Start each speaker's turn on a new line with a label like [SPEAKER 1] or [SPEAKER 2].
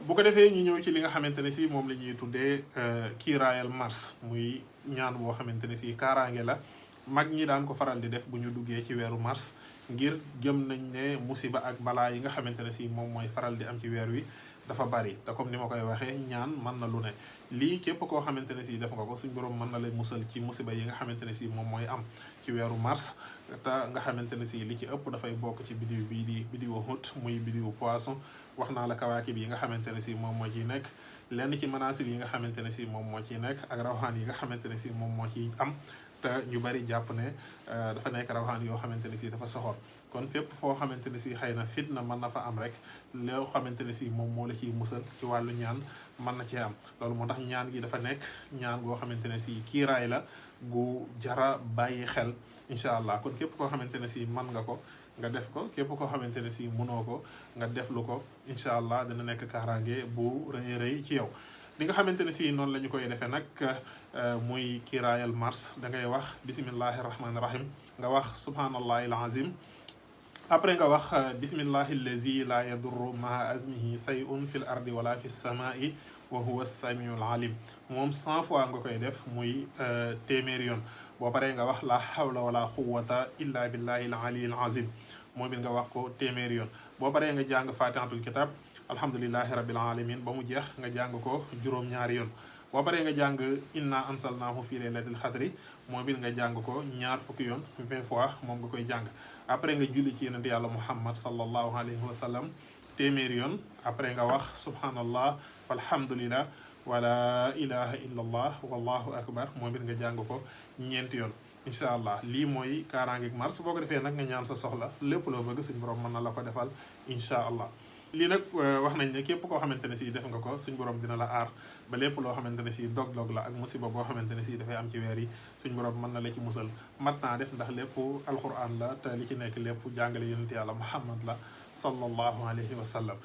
[SPEAKER 1] bu ko defee ñu ñëw ci li nga xamante ne si moom la ñuy tuddee kiiraayal mars muy ñaan boo xamante ne si kaaraange la mag ñi daan ko faral di def bu ñu duggee ci weeru mars ngir gëm nañ ne musiba ak balaa yi nga xamante ne si moom mooy faral di am ci weer wi dafa bari te comme ni ma koy waxee ñaan mën na lu ne lii képp koo xamante ne si def nga ko suñ borom mën na lay musal ci musiba yi nga xamante ne si moom mooy am ci weeru mars te nga xamante ne si li ci ëpp dafay bokk ci bidiw bii di bidiwu Hut muy bidiwu poisson wax naa la kawaakib yi nga xamante ne si moom moo ciy nekk lenn ci manaasil yi nga xamante ne si moom moo ciy nekk ak rawxaan yi nga xamante ne si moom moo ciy am te ñu bari jàpp ne dafa nekk rawxaan yoo xamante ne si dafa soxor kon fépp foo xamante ne si xëy na fitna mën na fa am rek loo xamante ne si moom moo la ciy musal ci wàllu ñaan mën na cee am loolu moo tax ñaan gi dafa nekk ñaan goo xamante ne si kiiraay la gu jara bàyyi xel incha allah kon képp koo xamante ne si mën nga ko nga def ko képp koo xamante ne si mënoo ko nga def lu ko incha allah dina nekk kaaraange bu rëy rëy ci yow li nga xamante ne si noonu la ñu koy defee nag muy kiiraayal mars da ngay wax bismillahi rahmaani rahim nga wax subhanallahi alazim après nga wax bismillahi allazi la yadurru maa azmihi say'un fil ardi wala fis samai wa huwa samiul alim moom 100 fois nga koy def muy téeméeri yoon boo paree nga wax la hawla wala quwwata illa billahi al aliyyil azim moom it nga wax ko téeméeri yoon boo paree nga jàng fatihatul kitab alhamdulillahi rabbil alamin ba mu jeex nga jàng ko juróom-ñaari yoon boo paree nga jàng inna ansalnahu fi laylatil xadri moom it nga jàng ko ñaar fukki yoon 20 fois moom nga koy jàng après nga julli ci yonent yàlla muhammad sallallahu alayhi wa sallam téeméeri yoon après nga wax subhanallah walhamdulillah wala ilaha illa allah wallahu akbar moom it nga jàng ko ñeenti yoon incha allah lii mooy kaaraangeeg mars boo ko defee nag nga ñaan sa soxla lépp loo bëgg suñu borom mën na la ko defal incha allah lii nag wax nañ ne képp koo xamante ne si def nga ko suñ borom dina la aar ba lépp loo xamante ne si dog-dog la ak musiba boo xamante ne si dafay am ci weer yi suñ borom mën na la ci musal mat naa def ndax lépp alquran la te li ci nekk lépp jàngale yonent yàlla muhammad la sallallahu alayhi wa sallam